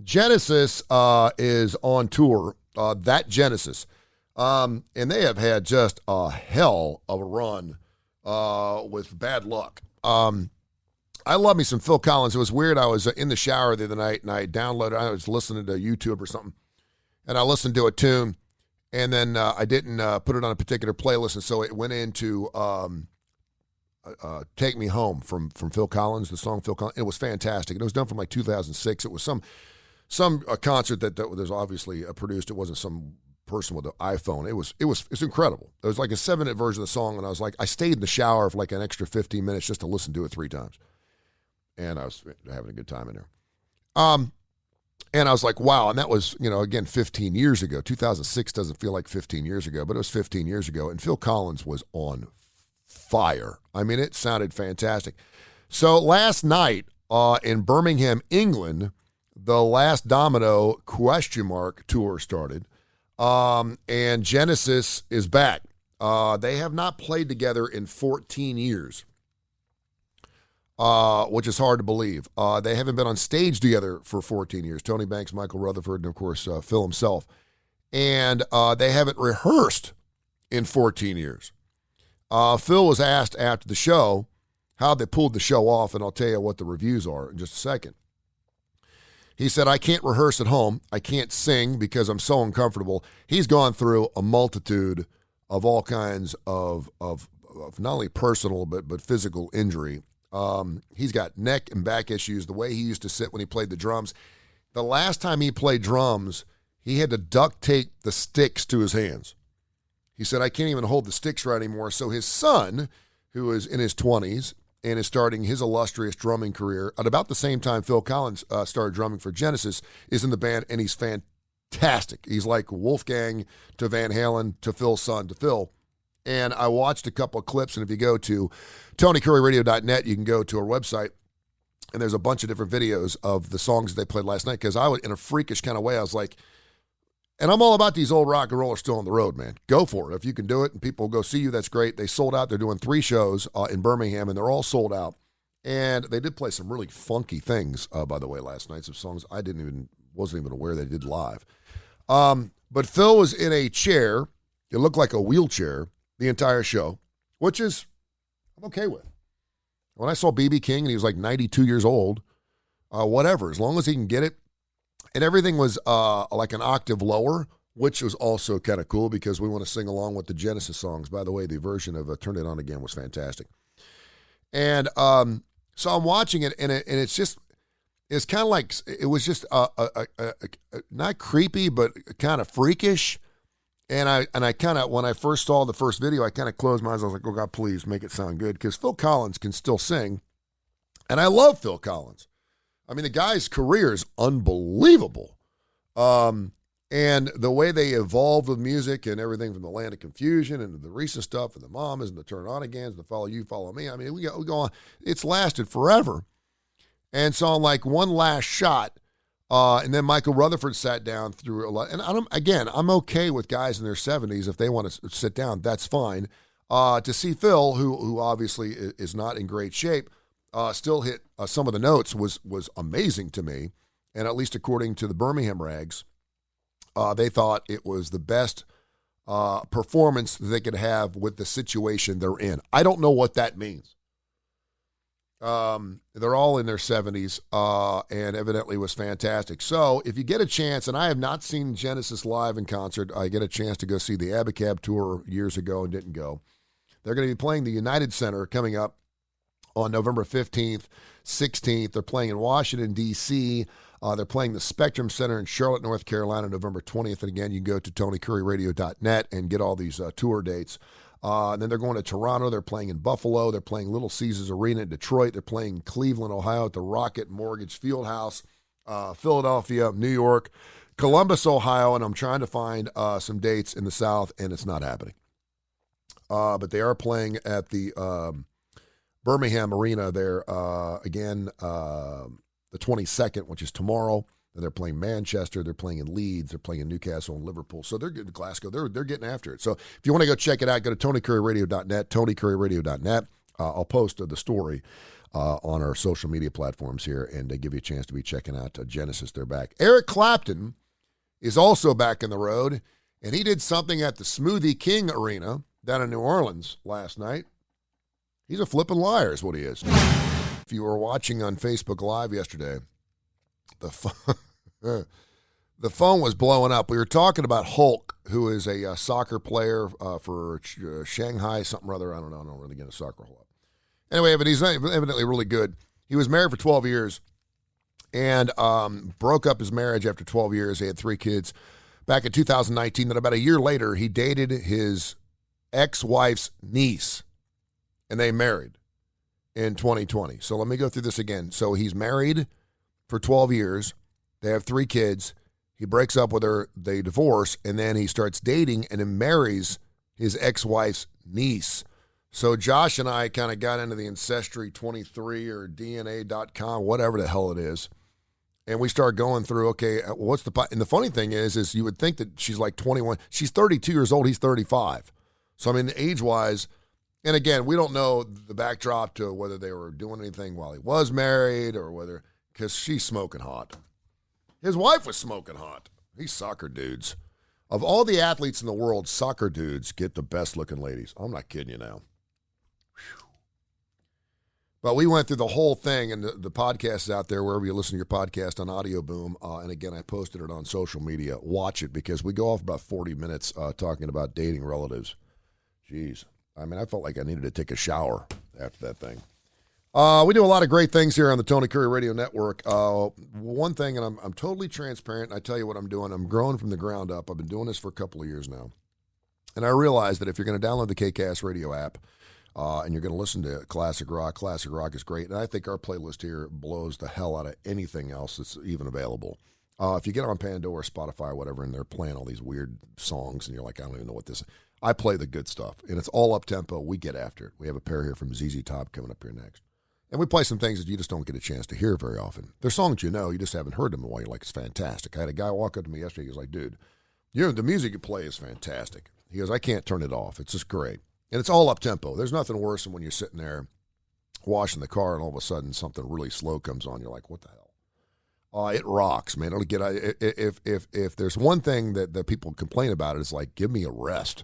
Genesis is on tour. That Genesis. And they have had just a hell of a run with bad luck. I love me some Phil Collins. It was weird. I was in the shower the other night, and I was listening to YouTube or something, and I listened to a tune, and then I didn't put it on a particular playlist, and so it went into Take Me Home from Phil Collins, the song Phil Collins. It was fantastic. It was done from like 2006. It was some concert that was obviously produced. It wasn't some person with an iPhone. It's incredible. It was like a 7-minute version of the song, and I stayed in the shower for like an extra 15 minutes just to listen to it 3 times. And I was having a good time in there. And I was like, wow. And that was, again, 15 years ago. 2006 doesn't feel like 15 years ago, but it was 15 years ago. And Phil Collins was on fire. I mean, it sounded fantastic. So last night in Birmingham, England, the Last Domino ? Tour started. And Genesis is back. They have not played together in 14 years. Which is hard to believe. They haven't been on stage together for 14 years. Tony Banks, Michael Rutherford, and, of course, Phil himself. And they haven't rehearsed in 14 years. Phil was asked after the show how they pulled the show off, and I'll tell you what the reviews are in just a second. He said, I can't rehearse at home. I can't sing because I'm so uncomfortable. He's gone through a multitude of all kinds of not only personal but physical injury. He's got neck and back issues, the way he used to sit when he played the drums. The last time he played drums, he had to duct tape the sticks to his hands. He said, I can't even hold the sticks right anymore. So his son, who is in his 20s and is starting his illustrious drumming career, at about the same time Phil Collins started drumming for Genesis, is in the band, and he's fantastic. He's like Wolfgang to Van Halen to Phil's son to Phil. And I watched a couple of clips, and if you go to TonyCurryRadio.net, you can go to our website, and there's a bunch of different videos of the songs that they played last night, because I was, in a freakish kind of way, I was like, and I'm all about these old rock and rollers still on the road, man. Go for it. If you can do it and people go see you, that's great. They sold out. They're doing 3 shows in Birmingham, and they're all sold out. And they did play some really funky things, by the way, last night, some songs I wasn't even aware they did live. But Phil was in a chair. It looked like a wheelchair the entire show, which is I'm okay with. When I saw B.B. King and he was like 92 years old, whatever, as long as he can get it. And everything was like an octave lower, which was also kind of cool because we want to sing along with the Genesis songs. By the way, the version of Turn It On Again was fantastic. And so I'm watching it, and it's kind of like, it was just not creepy, but kind of freakish. And I kind of, when I first saw the first video, I kind of closed my eyes. I was like, oh, God, please make it sound good. Because Phil Collins can still sing. And I love Phil Collins. I mean, the guy's career is unbelievable. And the way they evolved with music and everything from the Land of Confusion and the recent stuff and the Mamas and the Turn On Agains and the Follow You, Follow Me. I mean, we go on. It's lasted forever. And so I'm like, one last shot. And then Michael Rutherford sat down through a lot. And I'm okay with guys in their 70s. If they want to sit down, that's fine. To see Phil, who obviously is not in great shape, still hit some of the notes was amazing to me. And at least according to the Birmingham Rags, they thought it was the best performance they could have with the situation they're in. I don't know what that means. They're all in their 70s, and evidently was fantastic. So if you get a chance, and I have not seen Genesis live in concert, I get a chance to go see the Abacab tour years ago and didn't go. They're going to be playing the United Center coming up on November 15th, 16th. They're playing in Washington, D.C. They're playing the Spectrum Center in Charlotte, North Carolina, November 20th. And again, you can go to TonyCurryRadio.net and get all these tour dates. And then they're going to Toronto. They're playing in Buffalo. They're playing Little Caesars Arena in Detroit. They're playing Cleveland, Ohio at the Rocket Mortgage Fieldhouse, Philadelphia, New York, Columbus, Ohio. And I'm trying to find some dates in the South, and it's not happening. But they are playing at the Birmingham Arena there again the 22nd, which is tomorrow. And they're playing Manchester, they're playing in Leeds, they're playing in Newcastle and Liverpool. So they're getting Glasgow. They're getting after it. So if you want to go check it out, go to TonyCurryRadio.net, TonyCurryRadio.net. I'll post the story on our social media platforms here, and they give you a chance to be checking out Genesis. They're back. Eric Clapton is also back in the road, and he did something at the Smoothie King Arena down in New Orleans last night. He's a flippin' liar is what he is. If you were watching on Facebook Live yesterday, the phone was blowing up. We were talking about Hulk, who is a soccer player for Shanghai something or other. I don't know. I don't really get into soccer a whole lot. Anyway, but he's evidently really good. He was married for 12 years and broke up his marriage after 12 years. He had 3 kids back in 2019. Then about a year later, he dated his ex-wife's niece, and they married in 2020. So let me go through this again. So he's married for 12 years. They have 3 kids. He breaks up with her. They divorce, and then he starts dating and then marries his ex-wife's niece. So Josh and I kind of got into the Ancestry23 or DNA.com, whatever the hell it is, and we start going through, okay, what's the – and the funny thing is you would think that she's like 21. She's 32 years old. He's 35. So, I mean, age-wise – and again, we don't know the backdrop to whether they were doing anything while he was married or whether – because she's smoking hot. His wife was smoking hot. These soccer dudes. Of all the athletes in the world, soccer dudes get the best-looking ladies. I'm not kidding you now. But we went through the whole thing, and the podcast is out there wherever you listen to your podcast on Audio Boom. And again, I posted it on social media. Watch it because we go off about 40 minutes talking about dating relatives. Jeez. I mean, I felt like I needed to take a shower after that thing. We do a lot of great things here on the Tony Kurre Radio Network. One thing, and I'm totally transparent, and I tell you what I'm doing. I'm growing from the ground up. I've been doing this for a couple of years now. And I realize that if you're going to download the KCAST radio app, and you're going to listen to classic rock is great. And I think our playlist here blows the hell out of anything else that's even available. If you get on Pandora, Spotify, or whatever, and they're playing all these weird songs, and you're like, I don't even know what this is. I play the good stuff, and it's all up-tempo. We get after it. We have a pair here from ZZ Top coming up here next. And we play some things that you just don't get a chance to hear very often. They're songs you know, you just haven't heard them in a while. You're like, it's fantastic. I had a guy walk up to me yesterday. He was like, dude, the music you play is fantastic. He goes, I can't turn it off. It's just great. And it's all up-tempo. There's nothing worse than when you're sitting there washing the car and all of a sudden something really slow comes on. You're like, what the hell? It rocks, man. It'll get if there's one thing that people complain about, it's like, give me a rest.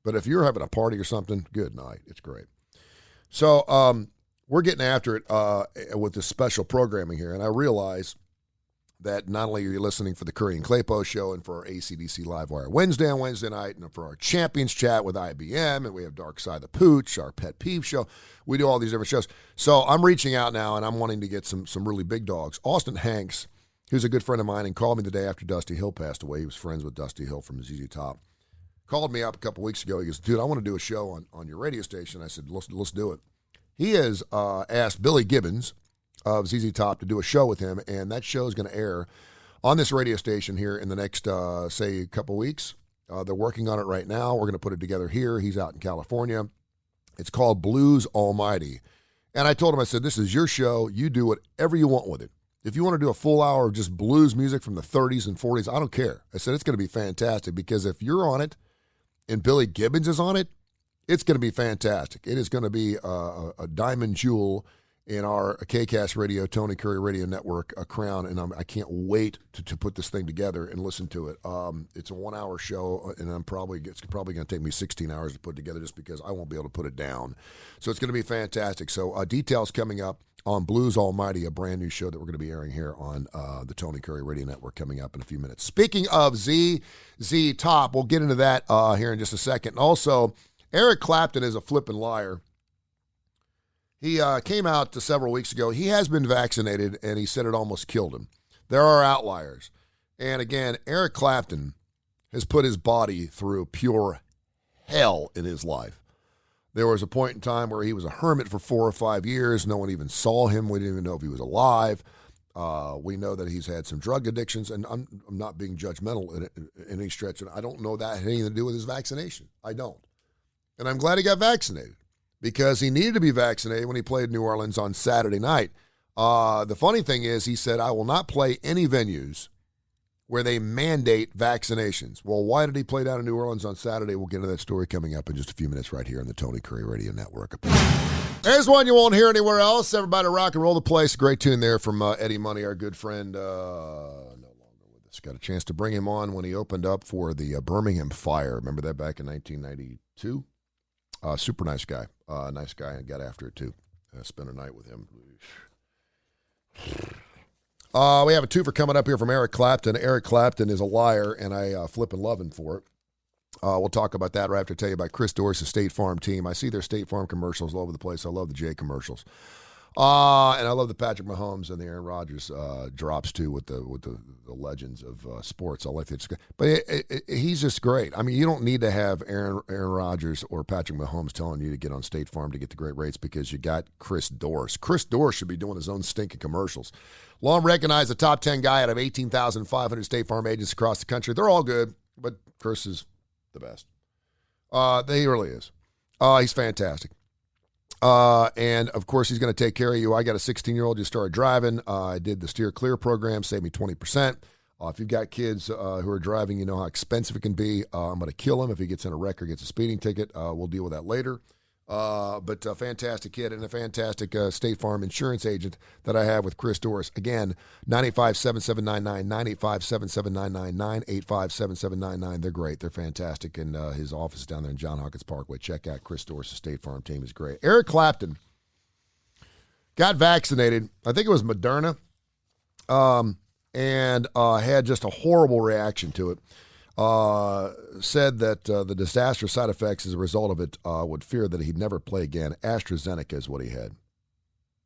But if you're having a party or something, good night. It's great. So we're getting after it with this special programming here. And I realize that not only are you listening for the Kurre and Klapow show and for our ACDC Live Wire Wednesday on Wednesday night and for our Champions Chat with IBM, and we have Dark Side of the Pooch, our Pet Peeve show. We do all these different shows. So I'm reaching out now, and I'm wanting to get some really big dogs. Austin Hanks, who's a good friend of mine, and called me the day after Dusty Hill passed away. He was friends with Dusty Hill from ZZ Top. Called me up a couple weeks ago. He goes, dude, I want to do a show on your radio station. I said, let's do it. He has asked Billy Gibbons of ZZ Top to do a show with him, and that show is going to air on this radio station here in the next, say, couple weeks. They're working on it right now. We're going to put it together here. He's out in California. It's called Blues Almighty. And I told him, I said, this is your show. You do whatever you want with it. If you want to do a full hour of just blues music from the 30s and 40s, I don't care. I said, it's going to be fantastic because if you're on it and Billy Gibbons is on it, it's going to be fantastic. It is going to be a diamond jewel in our KCAST Radio, Tony Kurre Radio Network, a crown, and I can't wait to put this thing together and listen to it. It's a 1 hour show, and it's probably going to take me 16 hours to put it together just because I won't be able to put it down. So it's going to be fantastic. So details coming up on Blues Almighty, a brand new show that we're going to be airing here on the Tony Kurre Radio Network coming up in a few minutes. Speaking of ZZ Top, we'll get into that here in just a second. And also, Eric Clapton is a flippin' liar. He came out several weeks ago. He has been vaccinated, and he said it almost killed him. There are outliers. And again, Eric Clapton has put his body through pure hell in his life. There was a point in time where he was a hermit for 4 or 5 years. No one even saw him. We didn't even know if he was alive. We know that he's had some drug addictions, and I'm not being judgmental in any stretch. And I don't know that had anything to do with his vaccination. I don't. And I'm glad he got vaccinated, because he needed to be vaccinated when he played New Orleans on Saturday night. The funny thing is, he said, I will not play any venues where they mandate vaccinations. Well, why did he play down in New Orleans on Saturday? We'll get into that story coming up in just a few minutes right here on the Tony Kurre Radio Network. There's one you won't hear anywhere else. Everybody rock and roll the place. Great tune there from Eddie Money, our good friend, no longer with us. Got a chance to bring him on when he opened up for the Birmingham Fire. Remember that back in 1992? Super nice guy. Nice guy, and got after it too. Spent a night with him. We have a twofer coming up here from Eric Clapton. Eric Clapton is a liar, and I flip and love him for it. We'll talk about that right after I tell you about Chris Doris' State Farm team. I see their State Farm commercials all over the place. I love the J commercials. And I love the Patrick Mahomes and the Aaron Rodgers drops, too, with the legends of sports. I like that. But he's just great. I mean, you don't need to have Aaron Rodgers or Patrick Mahomes telling you to get on State Farm to get the great rates because you got Chris Doris. Chris Doris should be doing his own stinking commercials. Long recognized the top 10 guy out of 18,500 State Farm agents across the country. They're all good, but Chris is the best. He really is. He's fantastic. And, of course, he's going to take care of you. I got a 16-year-old just started driving. I did the Steer Clear program, saved me 20%. If you've got kids who are driving, you know how expensive it can be. I'm going to kill him if he gets in a wreck or gets a speeding ticket. We'll deal with that later. But a fantastic kid and a fantastic State Farm insurance agent that I have with Chris Doris. Again, 985-7799, 985-7799, 985-7799. They're great. They're fantastic. And his office is down there in John Hawkins Parkway. Check out Chris Doris' State Farm team is great. Eric Clapton got vaccinated. I think it was Moderna. And had just a horrible reaction to it. Said that the disastrous side effects as a result of it would fear that he'd never play again. AstraZeneca is what he had.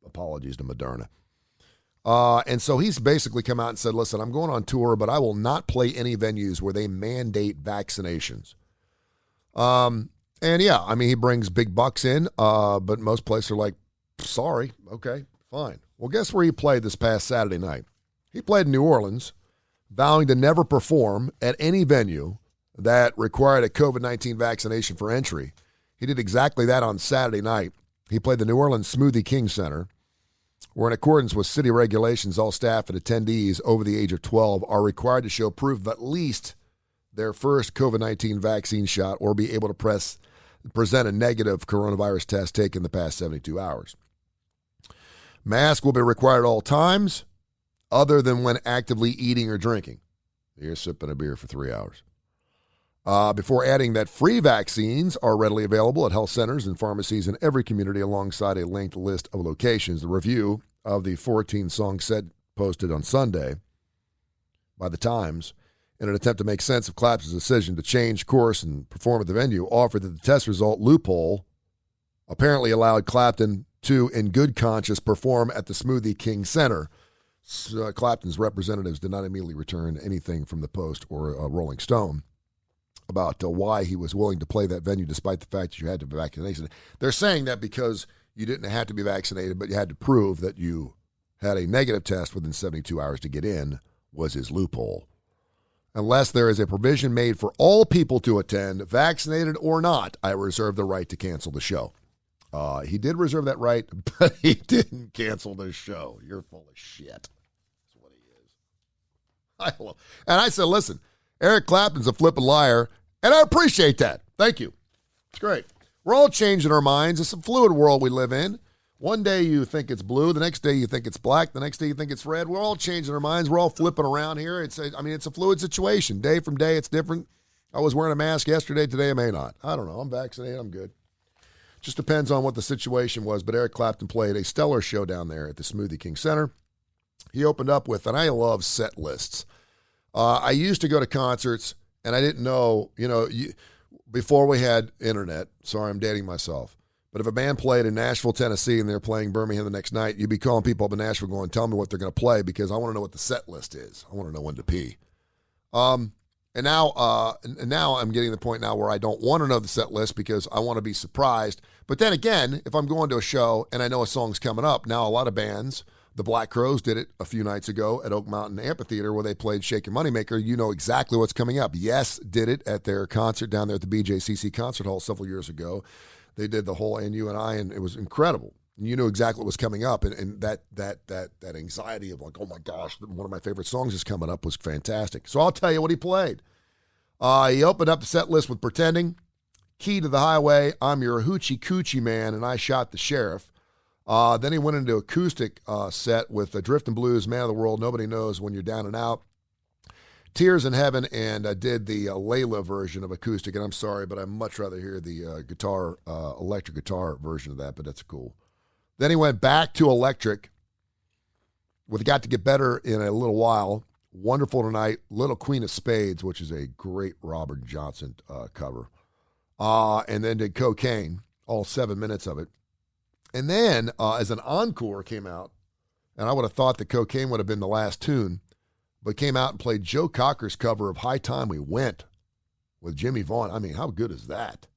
Apologies to Moderna. And so he's basically come out and said, listen, I'm going on tour, but I will not play any venues where they mandate vaccinations. And yeah, I mean, he brings big bucks in, but most places are like, sorry, okay, fine. Well, guess where he played this past Saturday night? He played in New Orleans, vowing to never perform at any venue that required a COVID-19 vaccination for entry. He did exactly that on Saturday night. He played the New Orleans Smoothie King Center, where in accordance with city regulations, all staff and attendees over the age of 12 are required to show proof of at least their first COVID-19 vaccine shot or be able to present a negative coronavirus test taken in the past 72 hours. Mask will be required at all times, other than when actively eating or drinking. You're sipping a beer for 3 hours. Before adding that free vaccines are readily available at health centers and pharmacies in every community alongside a linked list of locations. The review of the 14-song set posted on Sunday by The Times in an attempt to make sense of Clapton's decision to change course and perform at the venue offered that the test result loophole apparently allowed Clapton to, in good conscience, perform at the Smoothie King Center. Clapton's representatives did not immediately return anything from the Post or Rolling Stone about why he was willing to play that venue despite the fact that you had to be vaccinated. They're saying that because you didn't have to be vaccinated, but you had to prove that you had a negative test within 72 hours to get in was his loophole. Unless there is a provision made for all people to attend, vaccinated or not, I reserve the right to cancel the show. He did reserve that right, but he didn't cancel the show. You're full of shit. That's what he is. And I said, listen, Eric Clapton's a flippin' liar, and I appreciate that. Thank you. It's great. We're all changing our minds. It's a fluid world we live in. One day you think it's blue. The next day you think it's black. The next day you think it's red. We're all changing our minds. We're all flipping around here. It's a fluid situation. Day from day, it's different. I was wearing a mask yesterday. Today I may not. I don't know. I'm vaccinated. I'm good. Just depends on what the situation was, but Eric Clapton played a stellar show down there at the Smoothie King Center. He opened up with, and I love set lists. I used to go to concerts, and I didn't know, before we had internet, sorry, I'm dating myself, but if a band played in Nashville, Tennessee, and they're playing Birmingham the next night, you'd be calling people up in Nashville going, tell me what they're going to play because I want to know what the set list is. I want to know when to pee. And now I'm getting to the point now where I don't want to know the set list because I want to be surprised. But then again, if I'm going to a show and I know a song's coming up, now a lot of bands, the Black Crowes did it a few nights ago at Oak Mountain Amphitheater where they played Shake Your Moneymaker. You know exactly what's coming up. Yes did it at their concert down there at the BJCC Concert Hall several years ago. They did the whole And You and I, and it was incredible. And you knew exactly what was coming up, and that anxiety of like, oh my gosh, one of my favorite songs is coming up was fantastic. So I'll tell you what he played. He opened up the set list with Pretending, Key to the Highway, I'm Your Hoochie Coochie Man, and I Shot the Sheriff. Then he went into acoustic set with Drift and Blues, Man of the World, Nobody Knows When You're Down and Out, Tears in Heaven, and did the Layla version of acoustic. And I'm sorry, but I'd much rather hear the electric guitar version of that, but that's cool. Then he went back to electric with Got to Get Better in a Little While, Wonderful Tonight, Little Queen of Spades, which is a great Robert Johnson cover, and then did Cocaine, all 7 minutes of it. And then as an encore came out, and I would have thought that Cocaine would have been the last tune, but came out and played Joe Cocker's cover of High Time We Went with Jimmy Vaughn. I mean, how good is that?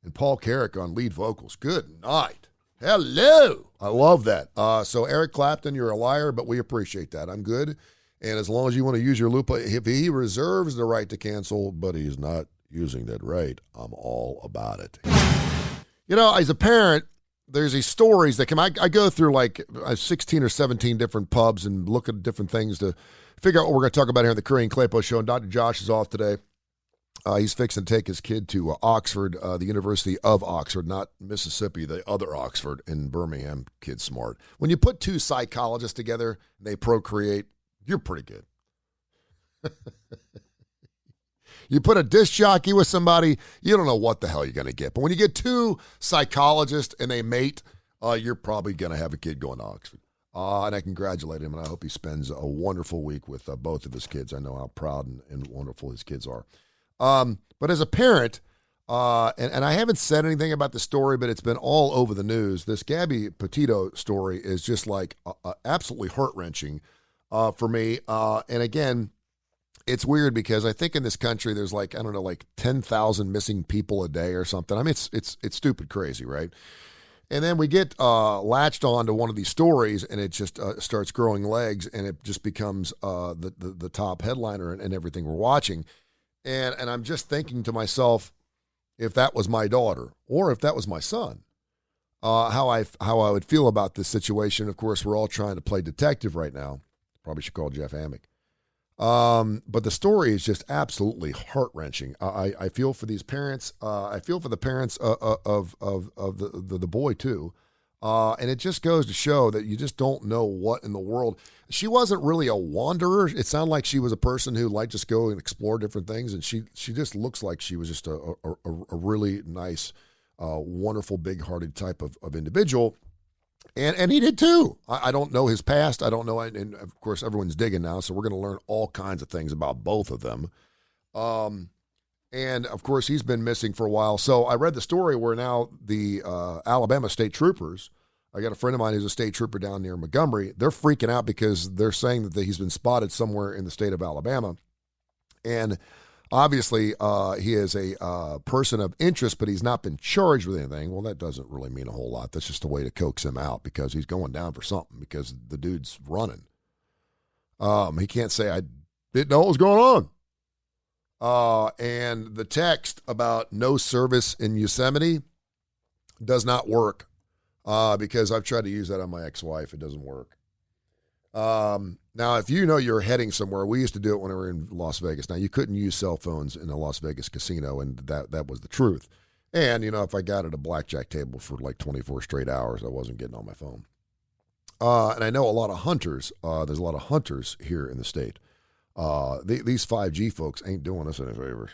And Paul Carrick on lead vocals. Good night. Hello. I love that. So Eric Clapton, you're a liar, but we appreciate that. I'm good. And as long as you want to use your loophole, if he reserves the right to cancel, but he's not using that right, I'm all about it. You know, as a parent, there's these stories that come. I go through like 16 or 17 different pubs and look at different things to figure out what we're going to talk about here on the Kurre and Klapow show. And Dr. Josh is off today. He's fixing to take his kid to Oxford, the University of Oxford, not Mississippi, the other Oxford in Birmingham. Kid's smart. When you put two psychologists together and they procreate, you're pretty good. You put a disc jockey with somebody, you don't know what the hell you're going to get. But when you get two psychologists and they mate, you're probably going to have a kid going to Oxford. And I congratulate him, and I hope he spends a wonderful week with both of his kids. I know how proud and wonderful his kids are. But as a parent, and I haven't said anything about the story, but it's been all over the news. This Gabby Petito story is just like absolutely heart-wrenching for me. And again, it's weird because I think in this country there's like, I don't know, like 10,000 missing people a day or something. I mean, it's stupid crazy, right? And then we get latched on to one of these stories, and it just starts growing legs, and it just becomes the top headliner and everything we're watching. And I'm just thinking to myself, if that was my daughter or if that was my son, how I would feel about this situation. Of course, we're all trying to play detective right now. Probably should call Jeff Amick. But the story is just absolutely heart-wrenching. I feel for these parents. I feel for the parents of the boy too. And it just goes to show that you just don't know what in the world. She wasn't really a wanderer. It sounded like she was a person who liked to just go and explore different things. And she just looks like she was just a really nice, wonderful, big-hearted type of individual. And he did too. I don't know his past. I don't know. And of course, everyone's digging now. So we're going to learn all kinds of things about both of them. And of course, he's been missing for a while. So I read the story where now the Alabama state troopers, I got a friend of mine who's a state trooper down near Montgomery. They're freaking out because they're saying that he's been spotted somewhere in the state of Alabama. And obviously, he is a person of interest, but he's not been charged with anything. Well, that doesn't really mean a whole lot. That's just a way to coax him out because he's going down for something because the dude's running. He can't say, I didn't know what was going on. And the text about no service in Yosemite does not work because I've tried to use that on my ex-wife. It doesn't work. Now, if you know you're heading somewhere, we used to do it when we were in Las Vegas. Now, you couldn't use cell phones in a Las Vegas casino, and that was the truth. And, you know, if I got at a blackjack table for like 24 straight hours, I wasn't getting on my phone. And I know a lot of hunters. There's a lot of hunters here in the state. These 5G folks ain't doing us any favors.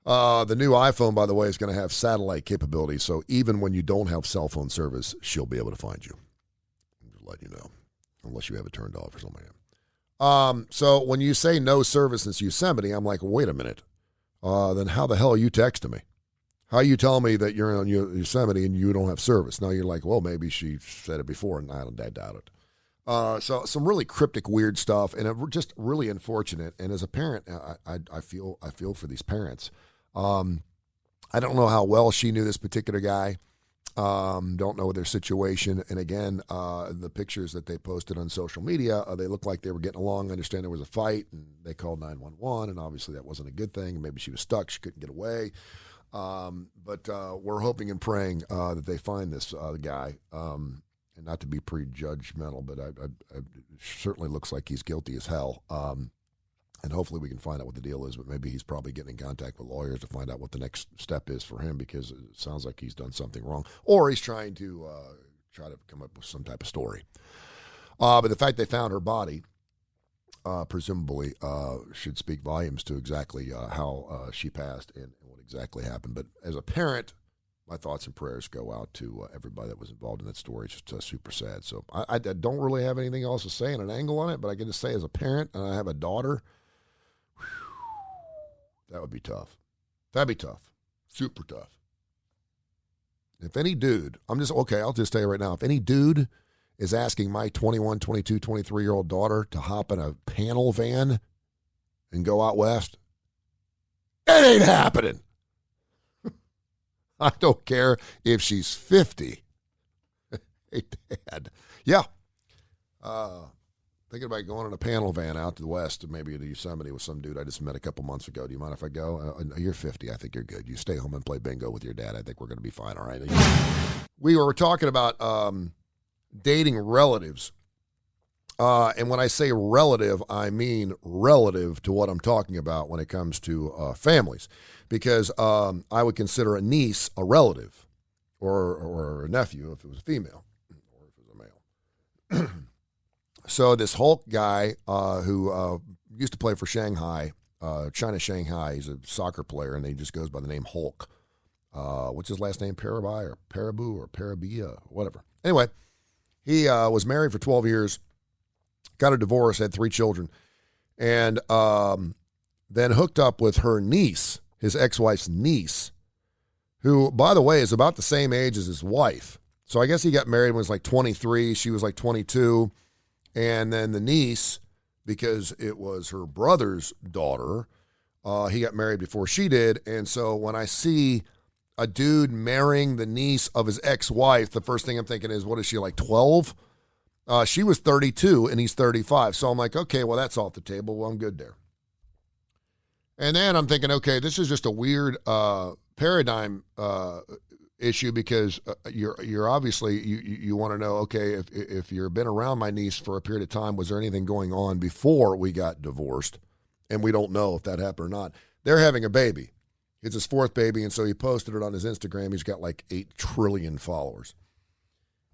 The new iPhone, by the way, is going to have satellite capability, so even when you don't have cell phone service, she'll be able to find you. Just let you know. Unless you have it turned off or something. So when you say no service in Yosemite, I'm like, wait a minute. Then how the hell are you texting me? How are you telling me that you're in Yosemite and you don't have service? Now you're like, well, maybe she said it before, and I doubt it. So some really cryptic, weird stuff, and just really unfortunate. And as a parent, I feel for these parents. I don't know how well she knew this particular guy. Don't know their situation. And again, the pictures that they posted on social media, they looked like they were getting along. I understand there was a fight, and they called 911, and obviously that wasn't a good thing. Maybe she was stuck. She couldn't get away. But we're hoping and praying that they find this guy. And not to be prejudgmental, but it certainly looks like he's guilty as hell. And hopefully we can find out what the deal is, but maybe he's probably getting in contact with lawyers to find out what the next step is for him, because it sounds like he's done something wrong. Or he's trying to come up with some type of story. But the fact they found her body, presumably, should speak volumes to exactly how she passed and what exactly happened. But as a parent, my thoughts and prayers go out to everybody that was involved in that story. It's just super sad. So I don't really have anything else to say and an angle on it, but I can just say as a parent, and I have a daughter, that would be tough. That'd be tough. Super tough. If any dude, I'll just tell you right now, if any dude is asking my 21, 22, 23-year-old daughter to hop in a panel van and go out west, it ain't happening. I don't care if she's 50. Hey, Dad. Yeah. Thinking about going in a panel van out to the west, maybe to Yosemite with some dude I just met a couple months ago. Do you mind if I go? You're 50. I think you're good. You stay home and play bingo with your dad. I think we're going to be fine, all right? We were talking about dating relatives. And when I say relative, I mean relative to what I'm talking about when it comes to families. Because I would consider a niece a relative, or a nephew if it was a female, or if it was a male. So this Hulk guy who used to play for Shanghai, China Shanghai, he's a soccer player, and he just goes by the name Hulk. What's his last name? Parabai or Parabu or Parabia, whatever. Anyway, he was married for 12 years, got a divorce, had 3 children, and then hooked up with her niece, his ex-wife's niece, who, by the way, is about the same age as his wife. So I guess he got married when he was like 23. She was like 22. And then the niece, because it was her brother's daughter, he got married before she did. And so when I see a dude marrying the niece of his ex-wife, the first thing I'm thinking is, what is she, like 12? She was 32 and he's 35. So I'm like, okay, well, that's off the table. Well, I'm good there. And then I'm thinking, okay, this is just a weird paradigm issue, because you're obviously, you want to know, okay, if you've been around my niece for a period of time, was there anything going on before we got divorced? And we don't know if that happened or not. They're having a baby. It's his 4th baby, and so he posted it on his Instagram. He's got like 8 trillion followers.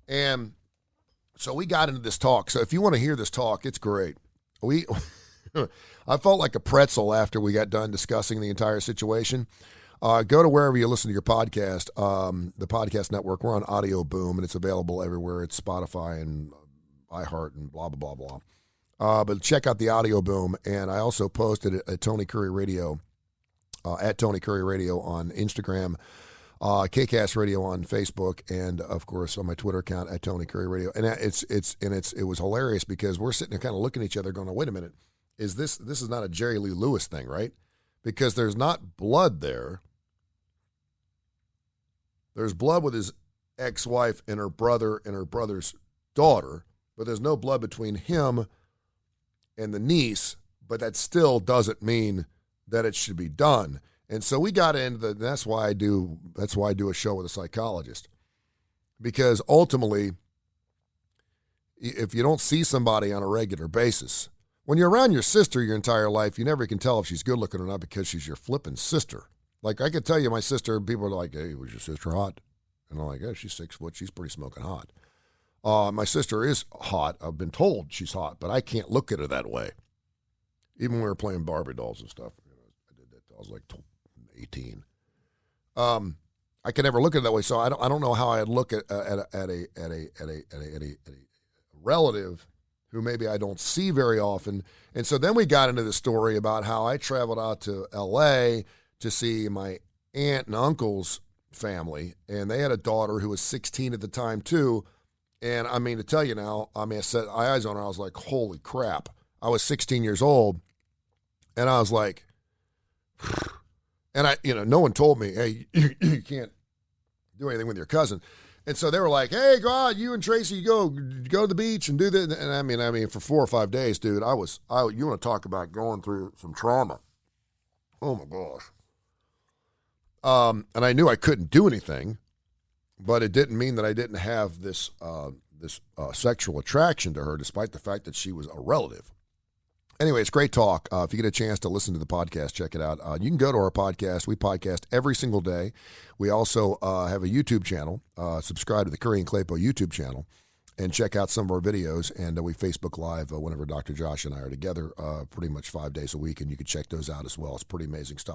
And so we got into this talk. So if you want to hear this talk, it's great. I felt like a pretzel after we got done discussing the entire situation. Go to wherever you listen to your podcast, the podcast network. We're on Audio Boom, and it's available everywhere. It's Spotify and iHeart and blah, blah, blah, blah. But check out the Audio Boom. And I also posted it at Tony Kurre Radio, at Tony Kurre Radio on Instagram, KCast Radio on Facebook, and of course on my Twitter account at Tony Kurre Radio. And it was hilarious, because we're sitting there kind of looking at each other going, wait a minute, this is not a Jerry Lee Lewis thing, right? Because there's not blood there. There's blood with his ex-wife and her brother and her brother's daughter, but there's no blood between him and the niece, but that still doesn't mean that it should be done. And so we got into that's why I do a show with a psychologist. Because ultimately, if you don't see somebody on a regular basis, when you're around your sister your entire life, you never can tell if she's good looking or not, because she's your flippin' sister. Like, I could tell you my sister, people are like, hey, was your sister hot? And I'm like, yeah, she's 6 foot. She's pretty smoking hot. My sister is hot. I've been told she's hot, but I can't look at her that way. Even when we were playing Barbie dolls and stuff. I did that till I was like 18. I could never look at it that way. So I don't know how I'd look at a relative who maybe I don't see very often. And so then we got into the story about how I traveled out to L.A. to see my aunt and uncle's family, and they had a daughter who was 16 at the time too. And I mean, to tell you now, I set eyes on her, I was like, holy crap. I was 16 years old, and I was like, and no one told me, hey, you can't do anything with your cousin. And so they were like, hey, God, you and Tracy go to the beach and do this. And I mean, for 4 or 5 days, dude, you want to talk about going through some trauma. Oh my gosh. And I knew I couldn't do anything, but it didn't mean that I didn't have this sexual attraction to her, despite the fact that she was a relative. Anyway, it's great talk. If you get a chance to listen to the podcast, check it out. You can go to our podcast. We podcast every single day. We also have a YouTube channel. Subscribe to the Kurre and Klapow YouTube channel and check out some of our videos. And we Facebook Live whenever Dr. Josh and I are together pretty much 5 days a week, and you can check those out as well. It's pretty amazing stuff.